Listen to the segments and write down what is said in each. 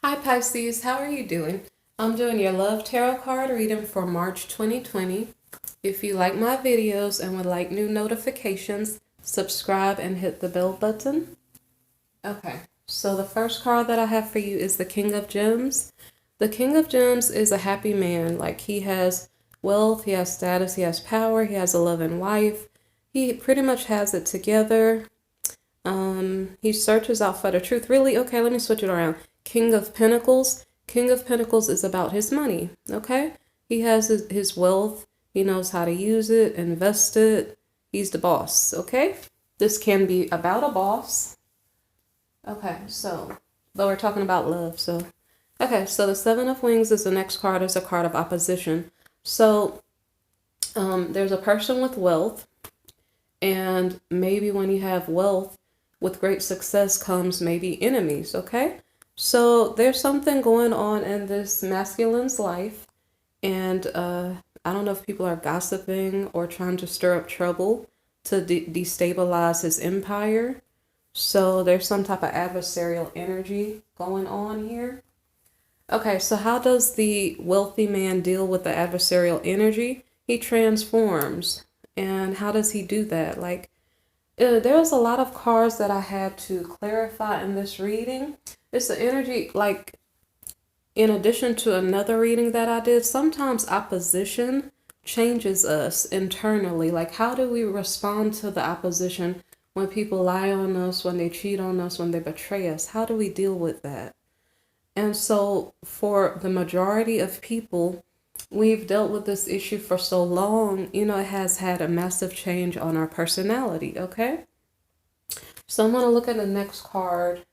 Hi Pisces, how are you doing? I'm doing your love tarot card reading for March 2020. If you like my videos and would like new notifications, subscribe and hit the bell button. Okay, so the first card that I have for you is the King of Gems. The King of Gems is a happy man. Like, he has wealth, he has status, he has power, he has a loving wife. He pretty much has it together. He searches out for the truth. Really? Okay, let me switch it around. King of Pentacles. King of Pentacles is about his money, okay? He has his wealth. He knows how to use it, invest it. He's the boss, okay? This can be about a boss. Okay, so, though we're talking about love, so. Okay, so the Seven of Wings is the next card. It's a card of opposition. So, there's a person with wealth, and maybe when you have wealth, with great success comes maybe enemies, okay? So there's something going on in this masculine's life, and I don't know if people are gossiping or trying to stir up trouble to destabilize his empire. So there's some type of adversarial energy going on here. Okay, so how does the wealthy man deal with the adversarial energy? He transforms. And how does he do that? Like, there was a lot of cards that I had to clarify in this reading. It's the energy, like, in addition to another reading that I did, sometimes opposition changes us internally. Like, how do we respond to the opposition when people lie on us, when they cheat on us, when they betray us? How do we deal with that? And so for the majority of people, we've dealt with this issue for so long, it has had a massive change on our personality, okay? So I'm going to look at the next card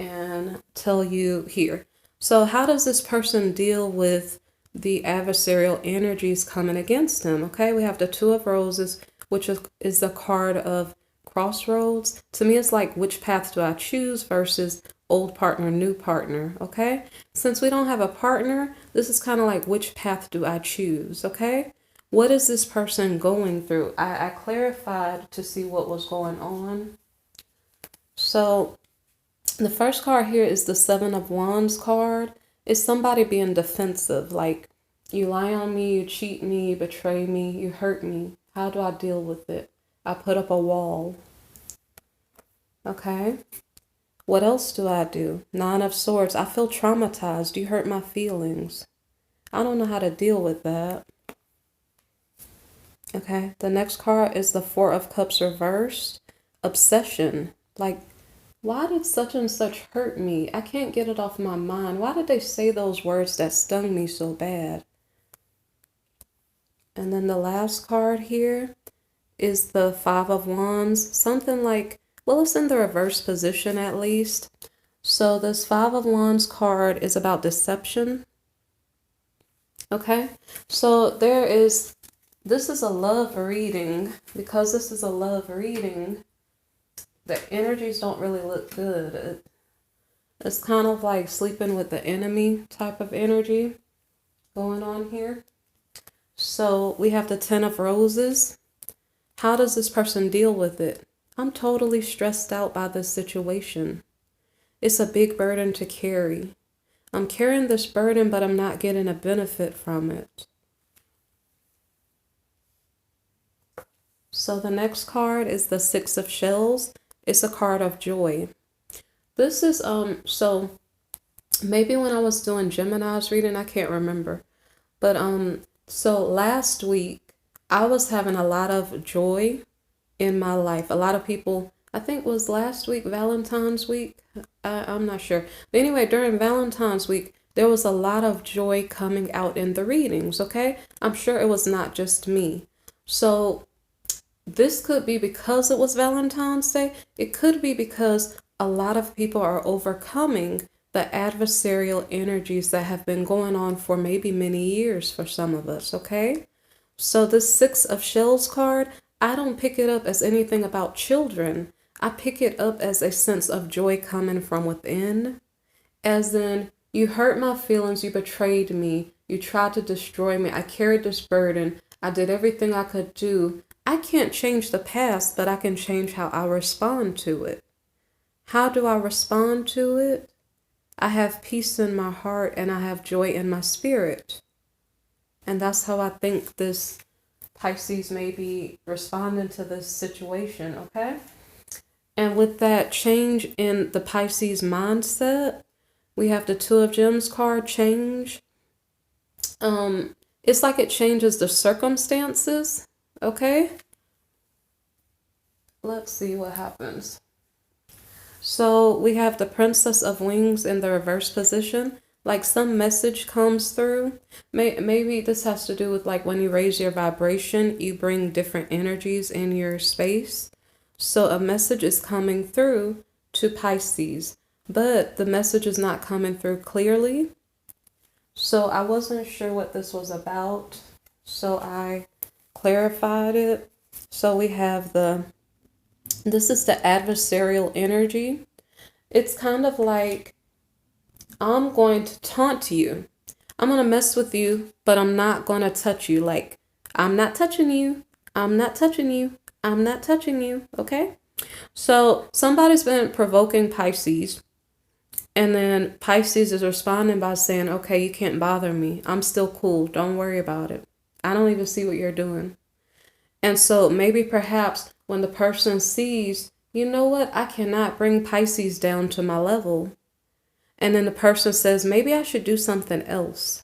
and tell you here. So how does this person deal with the adversarial energies coming against him? Okay, we have the Two of Roses, which is the card of crossroads. To me, it's like, which path do I choose versus old partner, new partner, okay? Since we don't have a partner, this is kind of like, which path do I choose, okay? What is this person going through? I clarified to see what was going on. So the first card here is the Seven of Wands card. It's somebody being defensive, like, you lie on me, you cheat me, you betray me, you hurt me. How do I deal with it? I put up a wall. Okay. What else do I do? Nine of Swords. I feel traumatized. You hurt my feelings. I don't know how to deal with that. Okay. The next card is the Four of Cups reversed. Obsession. Like, why did such and such hurt me? I can't get it off my mind. Why did they say those words that stung me so bad? And then the last card here is the Five of Wands. Something like, well, it's in the reverse position at least. So this Five of Wands card is about deception. Okay, so this is a love reading. Because this is a love reading, the energies don't really look good. It's kind of like sleeping with the enemy type of energy going on here. So we have the Ten of Roses. How does this person deal with it? I'm totally stressed out by this situation. It's a big burden to carry. I'm carrying this burden, but I'm not getting a benefit from it. So the next card is the Six of Shells. It's a card of joy. This is, so maybe when I was doing Gemini's reading, I can't remember. But, so last week, I was having a lot of joy in my life. A lot of people, I think was last week, Valentine's week. I'm not sure. But anyway, during Valentine's week, there was a lot of joy coming out in the readings, okay? I'm sure it was not just me. So this could be because it was Valentine's Day. It could be because a lot of people are overcoming the adversarial energies that have been going on for maybe many years for some of us, okay? So this Six of Shells card, I don't pick it up as anything about children. I pick it up as a sense of joy coming from within. As in, you hurt my feelings, you betrayed me, you tried to destroy me, I carried this burden, I did everything I could do. I can't change the past, but I can change how I respond to it. How do I respond to it? I have peace in my heart and I have joy in my spirit. And that's how I think this Pisces may be responding to this situation, okay? And with that change in the Pisces mindset, we have the Two of Gems card change. It's like it changes the circumstances, okay? Let's see what happens. So we have the Princess of Wings in the reverse position. Like some message comes through. Maybe this has to do with like when you raise your vibration, you bring different energies in your space. So a message is coming through to Pisces, but the message is not coming through clearly. So I wasn't sure what this was about. So I clarified it. So we have this is the adversarial energy. It's kind of like, I'm going to taunt you. I'm going to mess with you, but I'm not going to touch you. Like, I'm not touching you. I'm not touching you. I'm not touching you. Okay? So somebody's been provoking Pisces. And then Pisces is responding by saying, okay, you can't bother me. I'm still cool. Don't worry about it. I don't even see what you're doing. And so maybe perhaps when the person sees, you know what, I cannot bring Pisces down to my level. And then the person says, maybe I should do something else.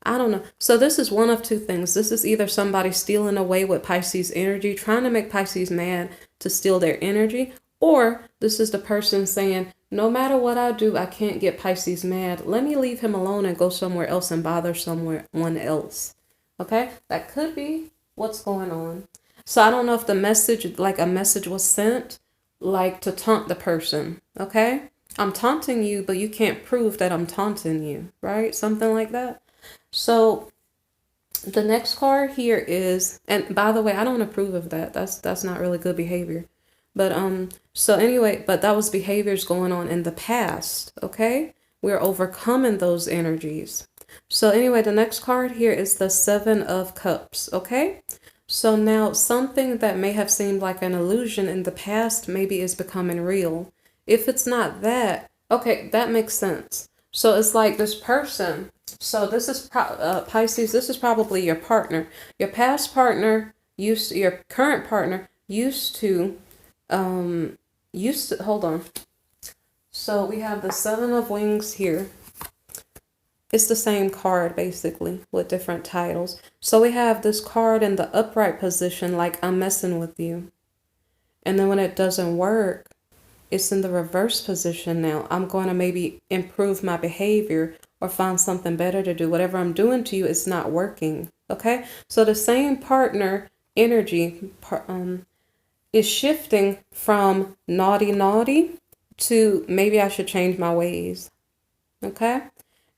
I don't know. So this is one of two things. This is either somebody stealing away with Pisces energy, trying to make Pisces mad to steal their energy, or this is the person saying, no matter what I do, I can't get Pisces mad. Let me leave him alone and go somewhere else and bother someone else. Okay? That could be what's going on. So I don't know if the message, like a message was sent, like to taunt the person. Okay? I'm taunting you, but you can't prove that I'm taunting you, right? Something like that. So the next card here is, and by the way, I don't approve of that. That's not really good behavior. But so anyway, but that was behaviors going on in the past, okay? We're overcoming those energies. So anyway, the next card here is the Seven of Cups, okay? So now something that may have seemed like an illusion in the past maybe is becoming real. If it's not that, okay, that makes sense. So it's like this person. So this is Pisces. This is probably your partner. Your past partner your current partner used to, hold on. So we have the Seven of Wings here. It's the same card basically with different titles. So we have this card in the upright position, like I'm messing with you. And then when it doesn't work, it's in the reverse position now. I'm going to maybe improve my behavior or find something better to do. Whatever I'm doing to you is not working. Okay? So the same partner energy is shifting from naughty to maybe I should change my ways. Okay?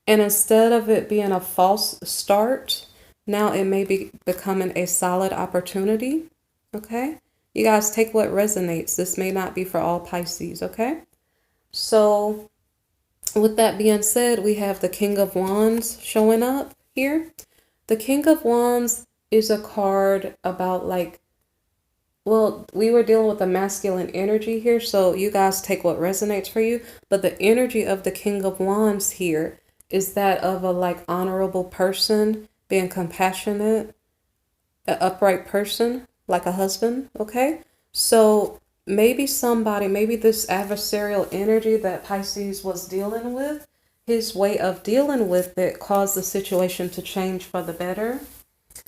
And instead of it being a false start, now it may be becoming a solid opportunity. Okay? You guys take what resonates. This may not be for all Pisces, okay? So with that being said, we have the King of Wands showing up here. The King of Wands is a card about like, well, we were dealing with the masculine energy here, so you guys take what resonates for you. But the energy of the King of Wands here is that of a like honorable person, being compassionate, an upright person, like a husband, okay? So maybe this adversarial energy that Pisces was dealing with, his way of dealing with it caused the situation to change for the better.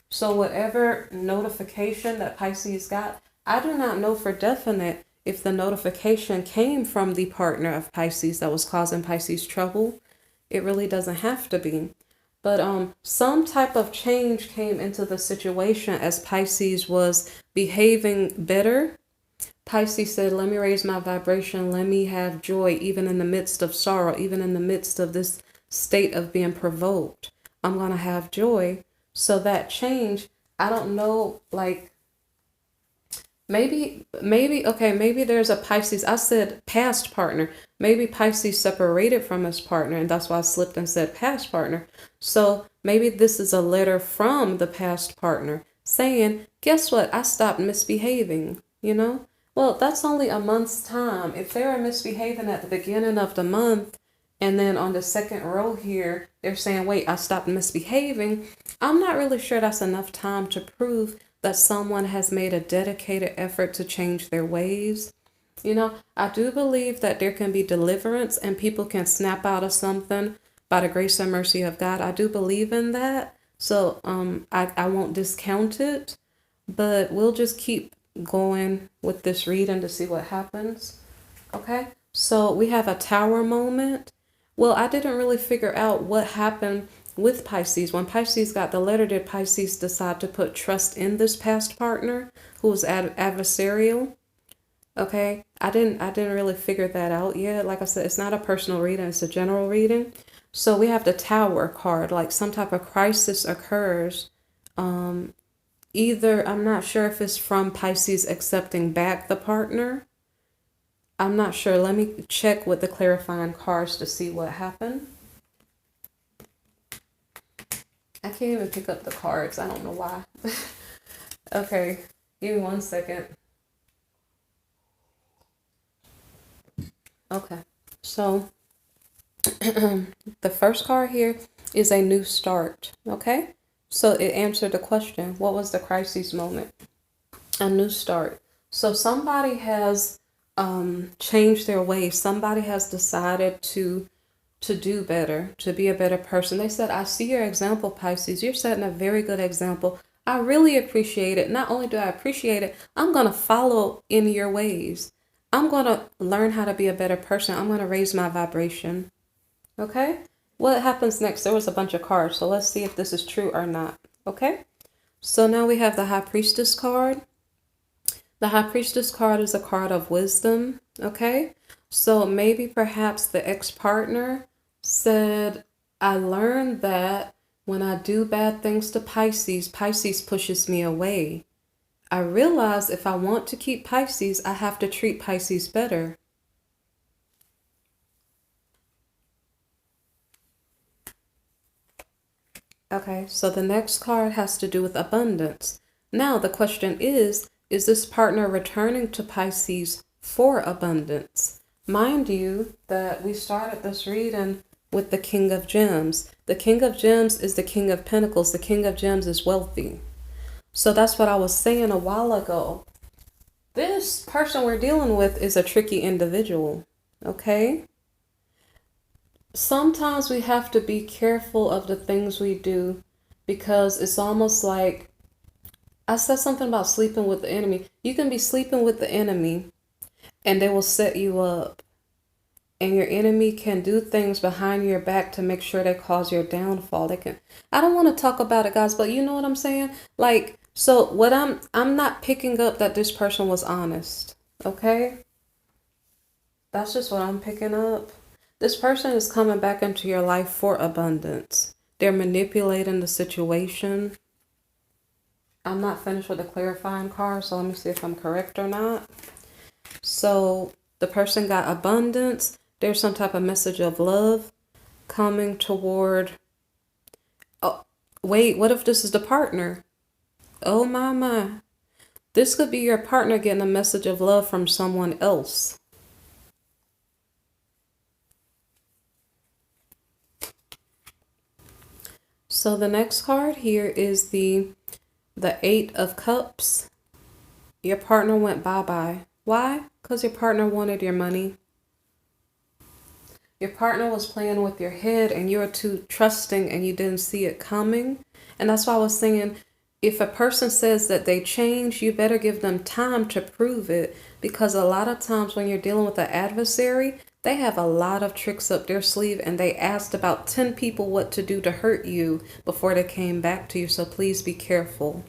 So whatever notification that Pisces got, I do not know for definite if the notification came from the partner of Pisces that was causing Pisces trouble. It really doesn't have to be. But some type of change came into the situation as Pisces was behaving better. Pisces said, let me raise my vibration. Let me have joy, even in the midst of sorrow, even in the midst of this state of being provoked. I'm going to have joy. So that change, I don't know, like, maybe there's a Pisces. I said past partner. Maybe Pisces separated from his partner, and that's why I slipped and said past partner. So maybe this is a letter from the past partner saying, guess what? I stopped misbehaving, you know? Well, that's only a month's time. If they were misbehaving at the beginning of the month, And then on the second row here, they're saying, wait, I stopped misbehaving. I'm not really sure that's enough time to prove that someone has made a dedicated effort to change their ways. You know, I do believe that there can be deliverance and people can snap out of something by the grace and mercy of God. I do believe in that. So I won't discount it, but we'll just keep going with this reading to see what happens. Okay, so we have a tower moment. Well, I didn't really figure out what happened with Pisces. When Pisces got the letter, did Pisces decide to put trust in this past partner who was adversarial? Okay, I didn't really figure that out yet. Like I said, it's not a personal reading, it's a general reading. So we have the Tower card, like some type of crisis occurs. Either, I'm not sure if it's from Pisces accepting back the partner. I'm not sure. Let me check with the clarifying cards to see what happened. I can't even pick up the cards. I don't know why. Okay, give me 1 second. Okay, so the first card here is a new start. Okay, so it answered the question, what was the crisis moment? A new start. So somebody has changed their ways. Somebody has decided to do better, to be a better person. They said, I see your example, Pisces. You're setting a very good example. I really appreciate it. Not only do I appreciate it, I'm going to follow in your ways. I'm going to learn how to be a better person. I'm going to raise my vibration. Okay? What happens next? There was a bunch of cards, so let's see if this is true or not. Okay? So now we have the High Priestess card. The High Priestess card is a card of wisdom. Okay? So maybe perhaps the ex-partner said, I learned that when I do bad things to Pisces, Pisces pushes me away. I realize if I want to keep Pisces, I have to treat Pisces better. Okay, so the next card has to do with abundance. Now the question is this partner returning to Pisces for abundance? Mind you that we started this reading with the King of Gems. The King of Gems is the King of Pentacles. The King of Gems is wealthy. So that's what I was saying a while ago. This person we're dealing with is a tricky individual, okay? Sometimes we have to be careful of the things we do because it's almost like, I said something about sleeping with the enemy. You can be sleeping with the enemy and they will set you up. And your enemy can do things behind your back to make sure they cause your downfall. They can, I don't want to talk about it, guys, but you know what I'm saying? Like, so what I'm not picking up that this person was honest. Okay? That's just what I'm picking up. This person is coming back into your life for abundance. They're manipulating the situation. I'm not finished with the clarifying card, so let me see if I'm correct or not. So the person got abundance. There's some type of message of love coming toward. Oh, wait, what if this is the partner? Oh my. This could be your partner getting a message of love from someone else. So the next card here is the Eight of Cups. Your partner went bye-bye. Why? Because your partner wanted your money. Your partner was playing with your head and you were too trusting and you didn't see it coming. And that's why I was saying, if a person says that they change, you better give them time to prove it. Because a lot of times when you're dealing with an adversary, they have a lot of tricks up their sleeve and they asked about 10 people what to do to hurt you before they came back to you. So please be careful.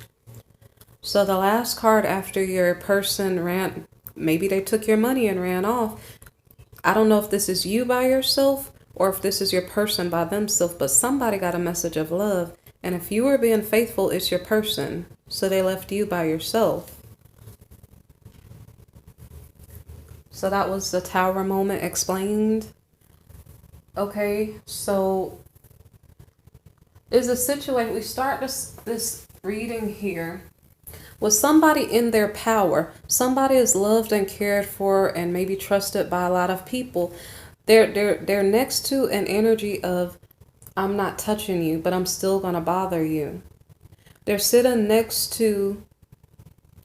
So the last card after your person ran, maybe they took your money and ran off. I don't know if this is you by yourself or if this is your person by themselves, but somebody got a message of love. And if you were being faithful, it's your person. So they left you by yourself. So that was the Tower moment explained. Okay, so is a situation, we start this reading here with somebody in their power. Somebody is loved and cared for and maybe trusted by a lot of people. They're next to an energy of, I'm not touching you, but I'm still gonna bother you. They're sitting next to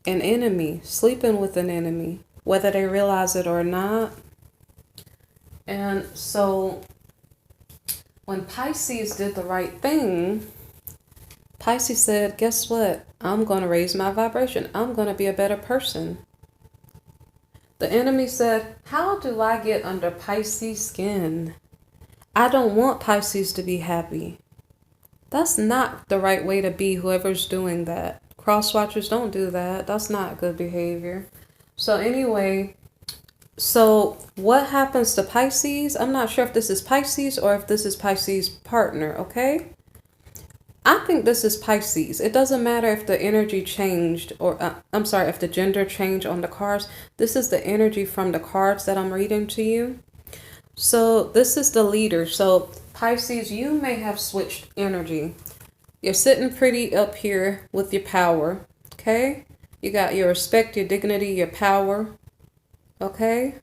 an enemy, sleeping with an enemy, whether they realize it or not. And so when Pisces did the right thing, Pisces said, guess what? I'm going to raise my vibration. I'm going to be a better person. The enemy said, how do I get under Pisces' skin? I don't want Pisces to be happy. That's not the right way to be, whoever's doing that. Cross-watchers, don't do that. That's not good behavior. So anyway, so what happens to Pisces? I'm not sure if this is Pisces or if this is Pisces' partner, okay? I think this is Pisces. It doesn't matter if the energy changed or, I'm sorry, if the gender changed on the cards. This is the energy from the cards that I'm reading to you. So this is the leader. So Pisces, you may have switched energy. You're sitting pretty up here with your power, okay? You got your respect, your dignity, your power, okay?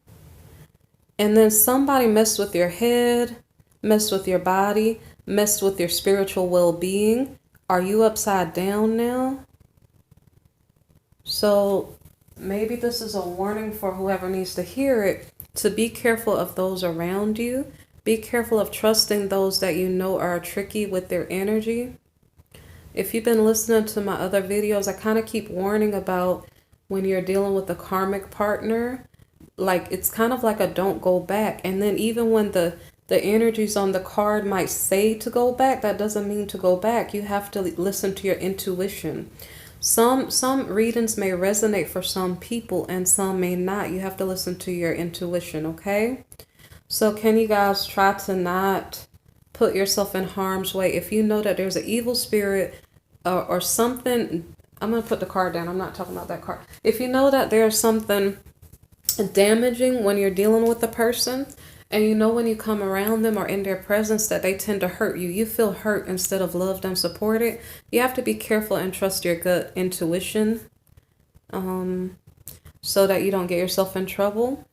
And then somebody messed with your head, messed with your body, messed with your spiritual well-being. Are you upside down now? So maybe this is a warning for whoever needs to hear it, to be careful of those around you. Be careful of trusting those that you know are tricky with their energy. If you've been listening to my other videos, I kind of keep warning about when you're dealing with a karmic partner, like it's kind of like a don't go back. And then even when the energies on the card might say to go back, that doesn't mean to go back. You have to listen to your intuition. Some readings may resonate for some people and some may not. You have to listen to your intuition, okay? So can you guys try to not put yourself in harm's way? If you know that there's an evil spirit or something, I'm going to put the card down. I'm not talking about that card. If you know that there's something damaging when you're dealing with a person, and you know when you come around them or in their presence that they tend to hurt you, you feel hurt instead of loved and supported, you have to be careful and trust your gut intuition so that you don't get yourself in trouble.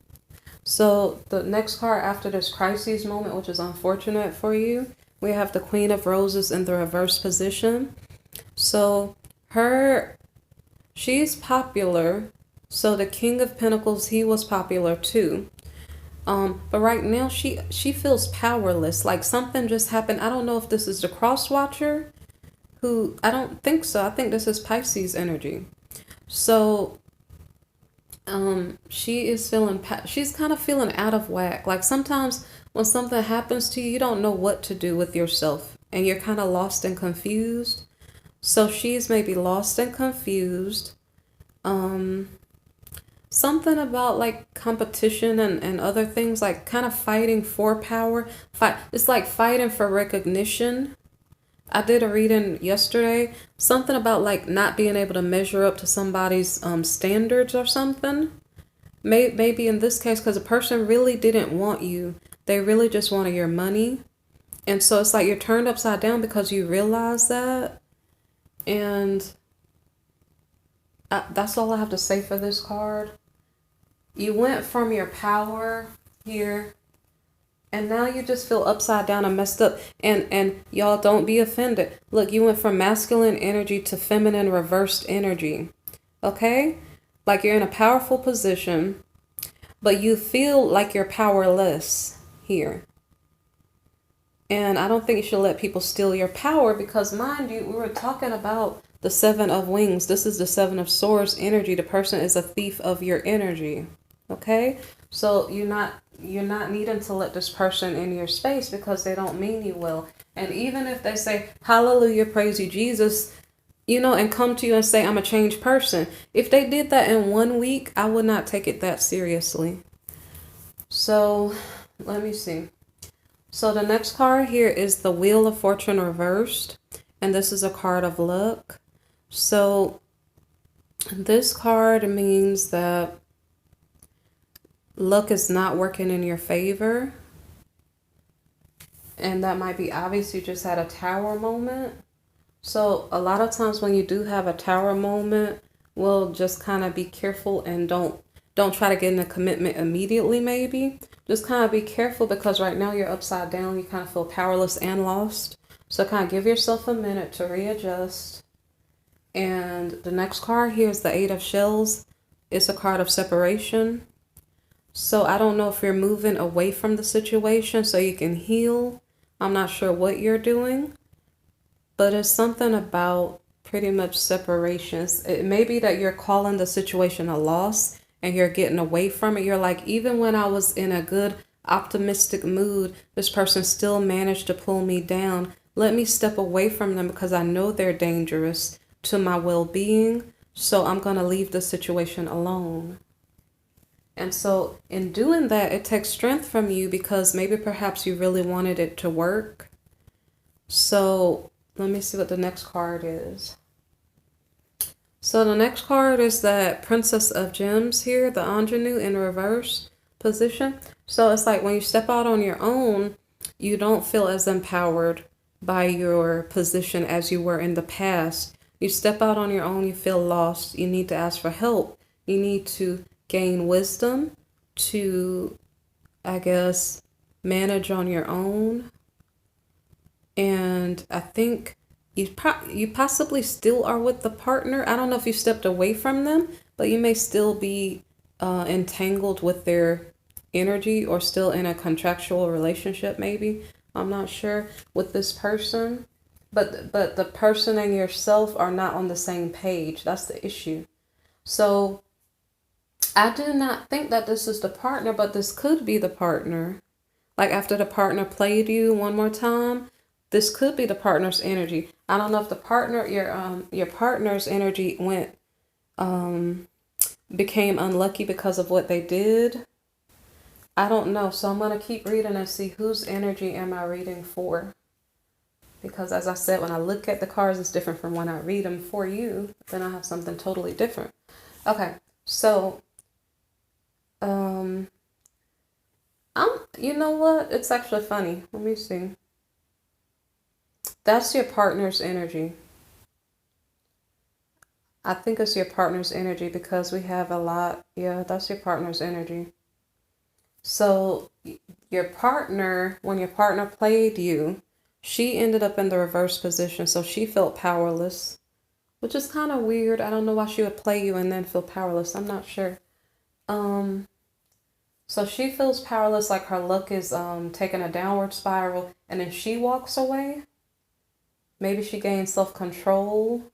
So the next card after this crisis moment, which is unfortunate for you, we have the Queen of Roses in the reverse position. So she's popular. So the King of Pentacles, he was popular too. But right now she feels powerless, like something just happened. I don't know if this is the cross watcher who, I don't think so. I think this is Pisces energy. So she is she's kind of feeling out of whack. Like sometimes when something happens to you, you don't know what to do with yourself and you're kind of lost and confused. So she's maybe lost and confused. Something about like competition and other things, like kind of fighting for power. It's like fighting for recognition. I did a reading yesterday. Something about like not being able to measure up to somebody's standards or something. Maybe in this case, because a person really didn't want you. They really just wanted your money. And so it's like you're turned upside down because you realize that. And that's all I have to say for this card. You went from your power here, and now you just feel upside down and messed up. And y'all, don't be offended. Look, you went from masculine energy to feminine reversed energy. Okay? Like you're in a powerful position, but you feel like you're powerless here. And I don't think you should let people steal your power because, mind you, we were talking about the Seven of Wings. This is the Seven of Swords energy. The person is a thief of your energy. Okay, so you're not needing to let this person in your space because they don't mean you well. And even if they say, hallelujah, praise you, Jesus, you know, and come to you and say, I'm a changed person. If they did that in 1 week, I would not take it that seriously. So let me see. So the next card here is the Wheel of Fortune reversed. And this is a card of luck. So this card means that luck is not working in your favor. And that might be obvious. You just had a tower moment. So a lot of times when you do have a tower moment, we'll just kind of be careful and don't try to get in a commitment immediately maybe. just kind of be careful because right now you're upside down. You kind of feel powerless and lost. So kind of give yourself a minute to readjust. And the next card here is the Eight of Shells. It's a card of separation. So I don't know if you're moving away from the situation so you can heal. I'm not sure what you're doing, but it's something about pretty much separations. It may be that you're calling the situation a loss and you're getting away from it. You're like, even when I was in a good, optimistic mood, this person still managed to pull me down. Let me step away from them because I know they're dangerous to my well-being. So I'm going to leave the situation alone. And so in doing that, it takes strength from you because maybe perhaps you really wanted it to work. So let me see what the next card is. So the next card is that Princess of Gems here, the ingenue in reverse position. So it's like when you step out on your own, you don't feel as empowered by your position as you were in the past. You step out on your own, you feel lost. You need to ask for help. You need to gain wisdom to, I guess, manage on your own. And I think you possibly still are with the partner. I don't know if you stepped away from them, but you may still be entangled with their energy or still in a contractual relationship maybe. I'm not sure with this person. But the person and yourself are not on the same page. That's the issue. So I do not think that this is the partner, but this could be the partner. Like after the partner played you one more time, this could be the partner's energy. I don't know if the partner, your partner's energy became unlucky because of what they did. I don't know. So I'm going to keep reading and see whose energy am I reading for. Because as I said, when I look at the cards, it's different from when I read them for you. Then I have something totally different. Okay, so you know what? It's actually funny. Let me see. That's your partner's energy. I think it's your partner's energy because we have a lot. Yeah, that's your partner's energy. So your partner, when your partner played you, she ended up in the reverse position. So she felt powerless, which is kind of weird. I don't know why she would play you and then feel powerless. I'm not sure. So she feels powerless, like her luck is taking a downward spiral, and then she walks away. Maybe she gains self-control.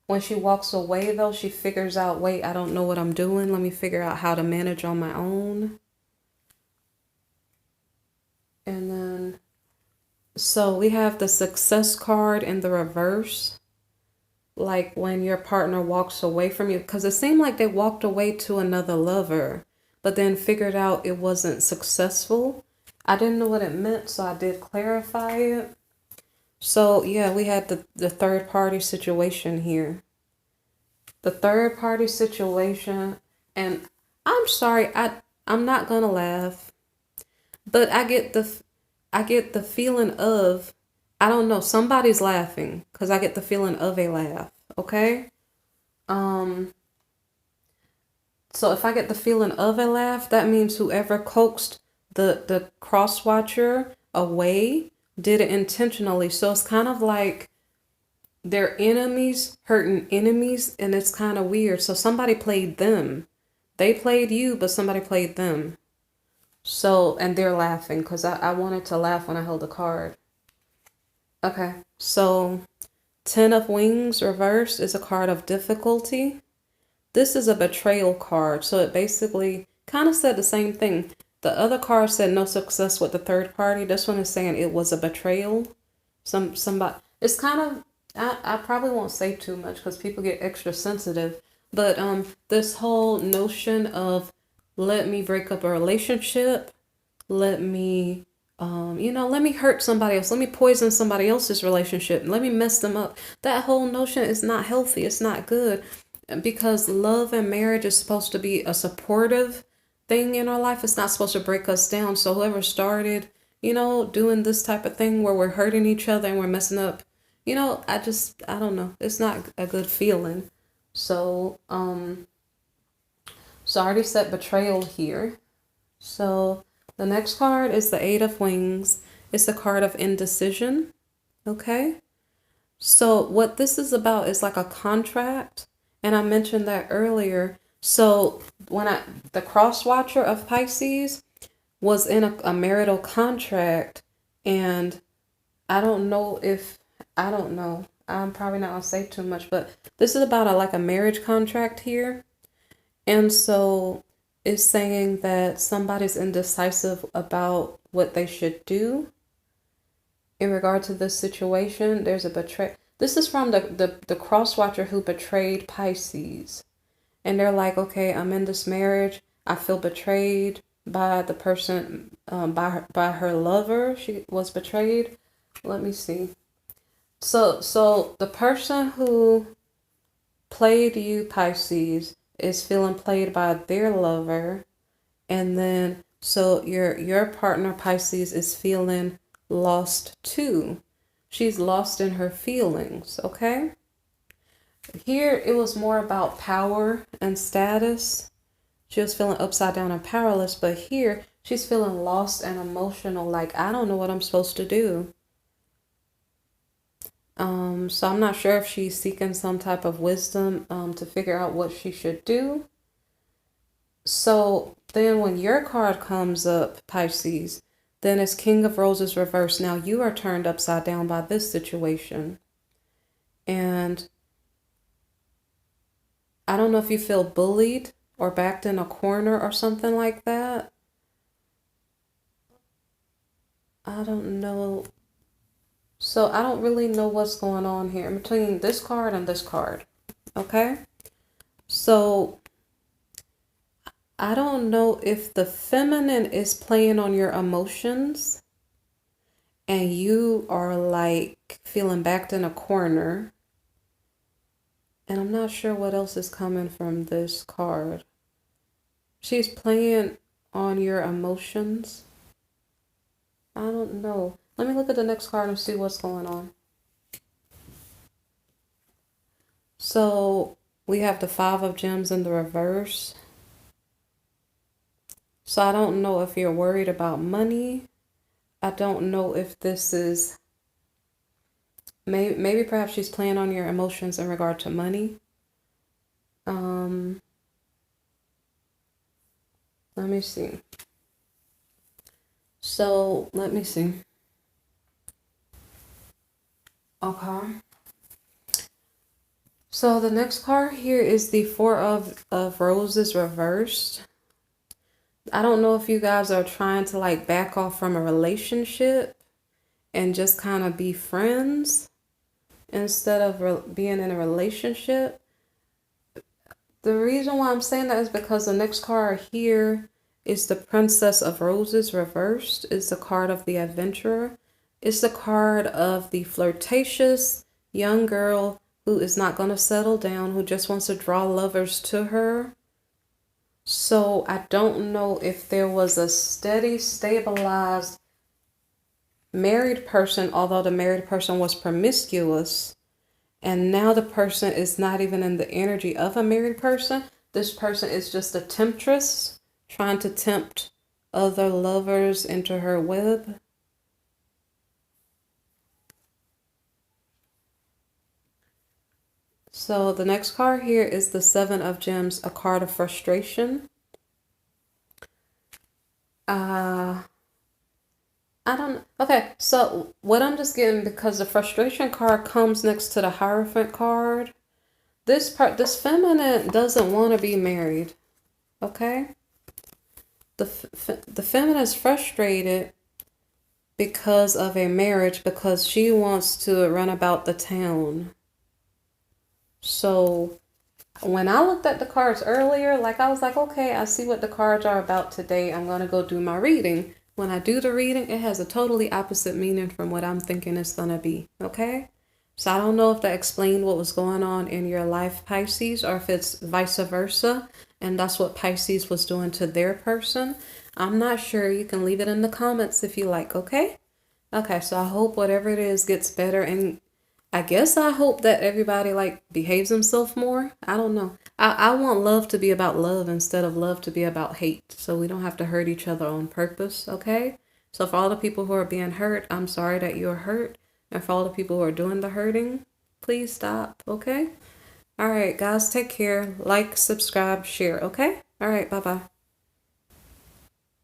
When she walks away, though, she figures out, wait, I don't know what I'm doing. Let me figure out how to manage on my own. And then, so we have the Success card in the reverse. Like when your partner walks away from you, because it seemed like they walked away to another lover, but then figured out it wasn't successful. I didn't know what it meant, so I did clarify it. So yeah, we had the third party situation here. The third party situation, and I'm sorry, I'm not gonna laugh, but I get the feeling of, I don't know, somebody's laughing because I get the feeling of a laugh. Okay. So if I get the feeling of a laugh, that means whoever coaxed the cross watcher away did it intentionally. So it's kind of like they're enemies hurting enemies, and it's kind of weird. So somebody played them. They played you, but somebody played them. So, and they're laughing because I wanted to laugh when I held the card. Okay, so 10 of Wings reversed is a card of difficulty. This is a betrayal card, so it basically kind of said the same thing. The other card said no success with the third party. This one is saying it was a betrayal. Somebody. It's kind of, I probably won't say too much because people get extra sensitive. But this whole notion of let me break up a relationship, let me let me hurt somebody else, let me poison somebody else's relationship, let me mess them up. That whole notion is not healthy. It's not good. Because love and marriage is supposed to be a supportive thing in our life. It's not supposed to break us down. So whoever started, doing this type of thing where we're hurting each other and we're messing up, I don't know. It's not a good feeling. So, so I already said betrayal here. So the next card is the Eight of Wings. It's the card of indecision. Okay. So what this is about is like a contract. And I mentioned that earlier. So the cross watcher of Pisces was in a marital contract, and I don't know. I'm probably not gonna say too much, but this is about like a marriage contract here. And so it's saying that somebody's indecisive about what they should do in regard to this situation. There's a betray. This is from the cross watcher who betrayed Pisces. And they're like, okay, I'm in this marriage. I feel betrayed by the person, by her lover. She was betrayed. Let me see. So the person who played you, Pisces, is feeling played by their lover, and then so your partner, Pisces, is feeling lost too. She's lost in her feelings. Okay. Here it was more about power and status. She was feeling upside down and powerless, but here she's feeling lost and emotional, like I don't know what I'm supposed to do. So I'm not sure if she's seeking some type of wisdom to figure out what she should do. So then when your card comes up, Pisces, then it's King of Roses reversed. Now you are turned upside down by this situation. And I don't know if you feel bullied or backed in a corner or something like that. I don't know. So I don't really know what's going on here in between this card and this card. Okay. So I don't know if the feminine is playing on your emotions and you are like feeling backed in a corner. And I'm not sure what else is coming from this card. She's playing on your emotions. I don't know. Let me look at the next card and see what's going on. So we have the Five of Gems in the reverse. So I don't know if you're worried about money. I don't know if this is, maybe perhaps she's playing on your emotions in regard to money. Let me see. So let me see. Okay. So the next card here is the Four of Roses reversed. I don't know if you guys are trying to like back off from a relationship and just kind of be friends instead of being in a relationship. The reason why I'm saying that is because the next card here is the Princess of Roses reversed. It's the card of the adventurer. It's the card of the flirtatious young girl who is not going to settle down, who just wants to draw lovers to her. So I don't know if there was a steady, stabilized married person, although the married person was promiscuous. And now the person is not even in the energy of a married person. This person is just a temptress trying to tempt other lovers into her web. So the next card here is the Seven of Gems, a card of frustration. I don't, okay, so what I'm just getting, because the frustration card comes next to the Hierophant card, this feminine doesn't want to be married, okay? The feminine is frustrated because of a marriage, because she wants to run about the town. So when I looked at the cards earlier, like I was like, okay, I see what the cards are about today. I'm going to go do my reading. When I do the reading, it has a totally opposite meaning from what I'm thinking it's going to be. Okay. So I don't know if that explained what was going on in your life, Pisces, or if it's vice versa. And that's what Pisces was doing to their person. I'm not sure. You can leave it in the comments if you like. Okay. Okay. So I hope whatever it is gets better, and I guess I hope that everybody like behaves themselves more. I don't know. I want love to be about love instead of love to be about hate. So we don't have to hurt each other on purpose, okay? So for all the people who are being hurt, I'm sorry that you're hurt. And for all the people who are doing the hurting, please stop, okay? All right, guys, take care. Like, subscribe, share, okay? All right, bye-bye.